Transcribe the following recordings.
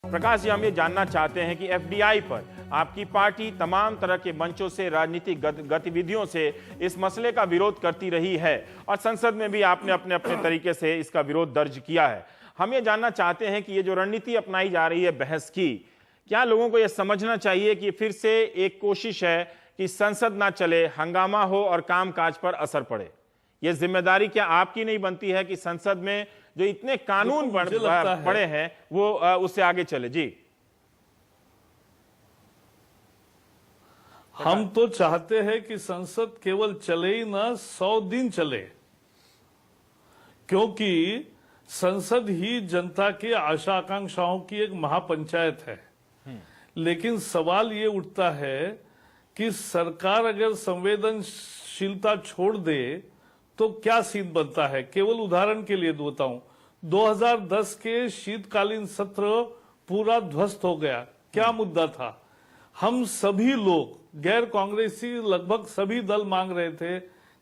प्रकाश जी, हम ये जानना चाहते हैं कि एफडीआई पर आपकी पार्टी तमाम तरह के मंचों से, राजनीतिक गतिविधियों से इस मसले का विरोध करती रही है और संसद में भी आपने अपने अपने तरीके से इसका विरोध दर्ज किया है। हम ये जानना चाहते हैं कि ये जो रणनीति अपनाई जा रही है बहस की, क्या लोगों को यह समझना चाहिए कि फिर से एक कोशिश है कि संसद ना चले, हंगामा हो और कामकाज पर असर पड़े? यह जिम्मेदारी क्या आपकी नहीं बनती है कि संसद में जो इतने कानून पड़े हैं वो उससे आगे चले? जी, हम तो चाहते हैं कि संसद केवल चले ही ना, 100 दिन चले, क्योंकि संसद ही जनता की आशा आकांक्षाओं की एक महापंचायत है। लेकिन सवाल ये उठता है कि सरकार अगर संवेदनशीलता छोड़ दे तो क्या सीन बनता है। केवल उदाहरण के लिए देता हूं, 2010 के शीतकालीन सत्र पूरा ध्वस्त हो गया। क्या मुद्दा था? हम सभी लोग, गैर कांग्रेसी लगभग सभी दल मांग रहे थे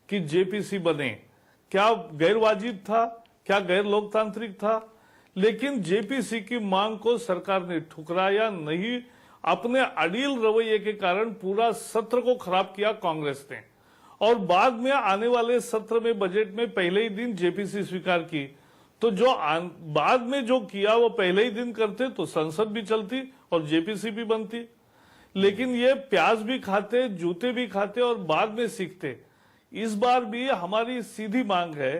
कि जेपीसी बने। क्या गैर वाजिब था? क्या गैर लोकतांत्रिक था? लेकिन जेपीसी की मांग को सरकार ने ठुकराया नहीं। अपने अड़ियल रवैये के कारण पूरा सत्र को खराब किया कांग्रेस ने, और बाद में आने वाले सत्र में बजट में पहले ही दिन जेपीसी स्वीकार की। तो जो बाद में जो किया वो पहले ही दिन करते तो संसद भी चलती और जेपीसी भी बनती। लेकिन ये प्याज भी खाते, जूते भी खाते और बाद में सीखते। इस बार भी हमारी सीधी मांग है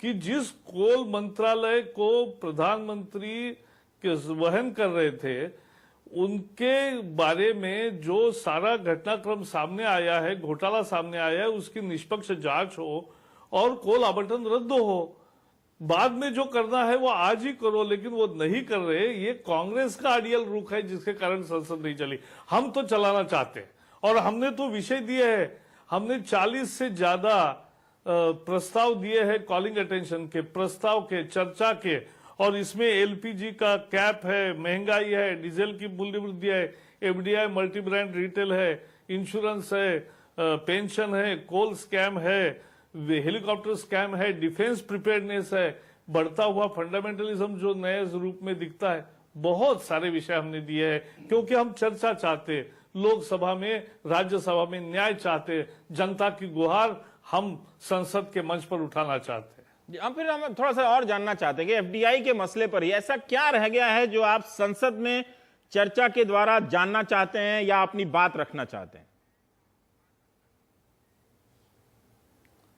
कि जिस कोल मंत्रालय को प्रधानमंत्री के वहन कर रहे थे, उनके बारे में जो सारा घटनाक्रम सामने आया है, घोटाला सामने आया है, उसकी निष्पक्ष जांच हो और कोल आवंटन रद्द हो। बाद में जो करना है वो आज ही करो, लेकिन वो नहीं कर रहे। ये कांग्रेस का अड़ियल रुख है जिसके कारण संसद नहीं चली। हम तो चलाना चाहते हैं और हमने तो विषय दिए हैं। हमने 40 से ज्यादा प्रस्ताव दिए हैं, कॉलिंग अटेंशन के प्रस्ताव के, चर्चा के, और इसमें एलपीजी का कैप है, महंगाई है, डीजल की मूल्य वृद्धि है, एफडीआई मल्टी ब्रांड रिटेल है, इंश्योरेंस है, पेंशन है, कोल स्कैम है, हेलीकॉप्टर स्कैम है, डिफेंस प्रिपेयरनेस है, बढ़ता हुआ फंडामेंटलिज्म जो नए रूप में दिखता है। बहुत सारे विषय हमने दिए हैं क्योंकि हम चर्चा चाहते, लोकसभा में, राज्यसभा में न्याय चाहते, जनता की गुहार हम संसद के मंच पर उठाना चाहते हैं। अब फिर हम थोड़ा सा और जानना चाहते हैं कि एफडीआई के मसले पर ही ऐसा क्या रह गया है जो आप संसद में चर्चा के द्वारा जानना चाहते हैं या अपनी बात रखना चाहते हैं?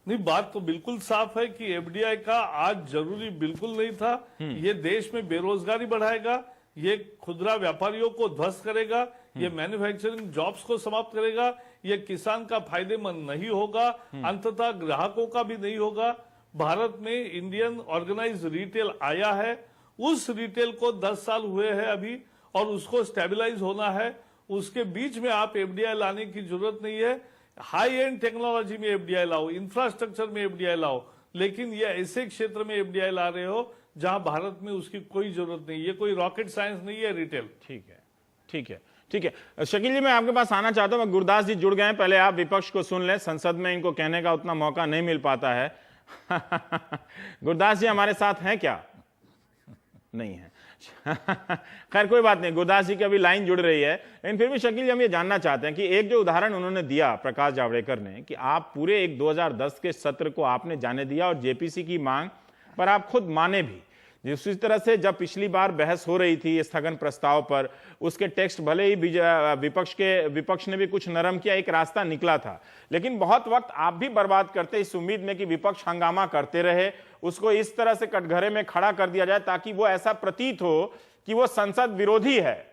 नहीं, बात तो बिल्कुल साफ है कि एफडीआई का आज जरूरी बिल्कुल नहीं था। ये देश में बेरोजगारी बढ़ाएगा, ये खुदरा व्यापारियों को ध्वस्त करेगा, ये मैन्युफैक्चरिंग जॉब्स को समाप्त करेगा, ये किसान का फायदेमंद नहीं होगा, अंततः ग्राहकों का भी नहीं होगा। भारत में इंडियन ऑर्गेनाइज रिटेल आया है, उस रिटेल को 10 साल हुए हैं अभी और उसको स्टेबलाइज होना है। उसके बीच में आप एफडीआई लाने की जरूरत नहीं है। हाई एंड टेक्नोलॉजी में एफडीआई लाओ, इंफ्रास्ट्रक्चर में एफडीआई लाओ, लेकिन ये ऐसे क्षेत्र में एफडीआई ला रहे हो जहां भारत में उसकी कोई जरूरत नहीं। ये कोई रॉकेट साइंस नहीं है रिटेल। ठीक है, ठीक है, ठीक है। शकील जी, मैं आपके पास आना चाहता हूं। गुरदास जी जुड़ गए हैं, पहले आप विपक्ष को सुन लें। संसद में इनको कहने का उतना मौका नहीं मिल पाता है। गुरदास जी हमारे साथ हैं क्या? नहीं है। खैर कोई बात नहीं, गुरदास जी की अभी लाइन जुड़ रही है। लेकिन फिर भी शकील जी, हम ये जानना चाहते हैं कि एक जो उदाहरण उन्होंने दिया प्रकाश जावड़ेकर ने, कि आप पूरे एक 2010 के सत्र को आपने जाने दिया और जेपीसी की मांग पर आप खुद माने भी। जिस तरह से जब पिछली बार बहस हो रही थी स्थगन प्रस्ताव पर, उसके टेक्स्ट भले ही विपक्ष ने भी कुछ नरम किया, एक रास्ता निकला था, लेकिन बहुत वक्त आप भी बर्बाद करते इस उम्मीद में कि विपक्ष हंगामा करते रहे, उसको इस तरह से कटघरे में खड़ा कर दिया जाए ताकि वो ऐसा प्रतीत हो कि वो संसद विरोधी है।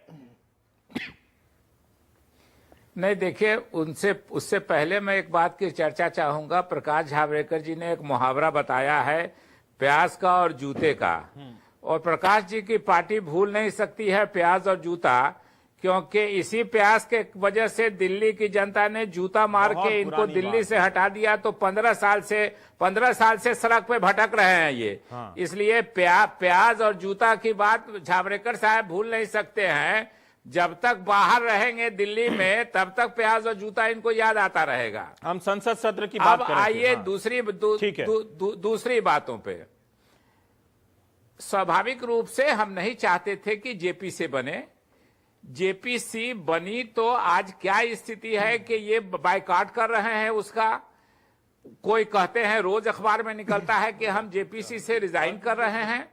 नहीं, देखिए, उससे पहले मैं एक बात की चर्चा चाहूंगा। प्रकाश जावड़ेकर जी ने एक मुहावरा बताया है, प्याज का और जूते का, और प्रकाश जी की पार्टी भूल नहीं सकती है प्याज और जूता, क्योंकि इसी प्याज के वजह से दिल्ली की जनता ने जूता मार के इनको दिल्ली से हटा दिया। तो 15 साल से सड़क पे भटक रहे हैं ये। हाँ। इसलिए प्याज और जूता की बात जावड़ेकर साहब भूल नहीं सकते हैं। जब तक बाहर रहेंगे दिल्ली में, तब तक प्याज और जूता इनको याद आता रहेगा। हम संसद सत्र की बात करें। अब आइए हाँ। दूसरी बातों पे। स्वाभाविक रूप से हम नहीं चाहते थे कि जेपीसी बने। जेपीसी बनी तो आज क्या स्थिति है कि ये बायकॉट कर रहे हैं उसका। कोई कहते हैं, रोज अखबार में निकलता है कि हम जेपीसी से रिजाइन कर रहे हैं।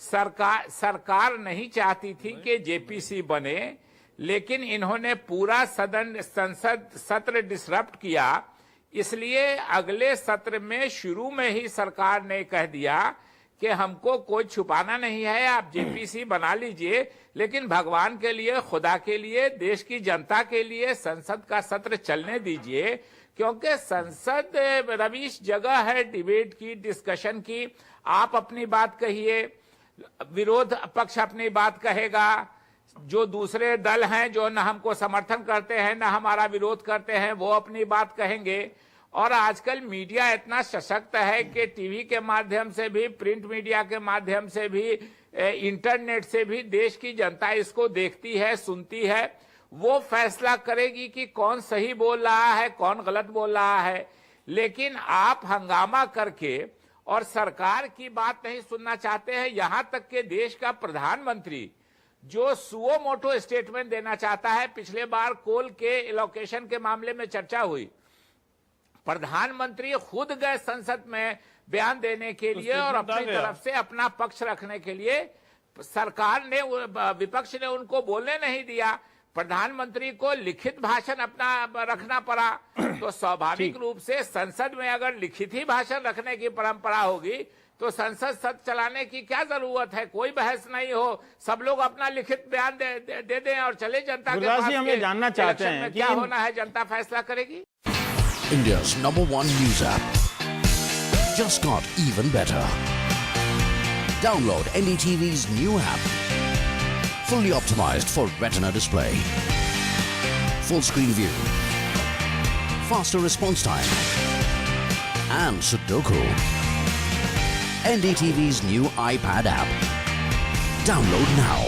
सरकार नहीं चाहती थी कि जेपीसी बने, लेकिन इन्होंने पूरा संसद सत्र डिसरप्ट किया। इसलिए अगले सत्र में शुरू में ही सरकार ने कह दिया कि हमको कोई छुपाना नहीं है, आप जेपीसी बना लीजिए, लेकिन भगवान के लिए, खुदा के लिए, देश की जनता के लिए संसद का सत्र चलने दीजिए। क्योंकि संसद रवीश जगह है डिबेट की, डिस्कशन की। आप अपनी बात कहिए, विरोध पक्ष अपनी बात कहेगा, जो दूसरे दल हैं जो न हमको समर्थन करते हैं न हमारा विरोध करते हैं वो अपनी बात कहेंगे। और आजकल मीडिया इतना सशक्त है कि टीवी के माध्यम से भी, प्रिंट मीडिया के माध्यम से भी, इंटरनेट से भी देश की जनता इसको देखती है, सुनती है। वो फैसला करेगी कि कौन सही बोल रहा है, कौन गलत बोल रहा है। लेकिन आप हंगामा करके और सरकार की बात नहीं सुनना चाहते हैं। यहां तक कि देश का प्रधानमंत्री जो सुओ मोटो स्टेटमेंट देना चाहता है, पिछले बार कोल के एलोकेशन के मामले में चर्चा हुई, प्रधानमंत्री खुद गए संसद में बयान देने के लिए और अपनी तरफ से अपना पक्ष रखने के लिए। सरकार ने, विपक्ष ने उनको बोलने नहीं दिया। प्रधानमंत्री को लिखित भाषण अपना रखना पड़ा। तो स्वाभाविक रूप से संसद में अगर लिखित ही भाषण रखने की परंपरा होगी तो संसद सत्र चलाने की क्या जरूरत है। कोई बहस नहीं हो, सब लोग अपना लिखित बयान दे दें और चले जनता के पास। हम ये जानना चाहते हैं कि क्या होना है, जनता फैसला करेगी। India's #1 news app just got even better. Download NDTV's new app. Fully optimized for retina display. Full screen view. Faster response time. And Sudoku. NDTV's new iPad app. Download now.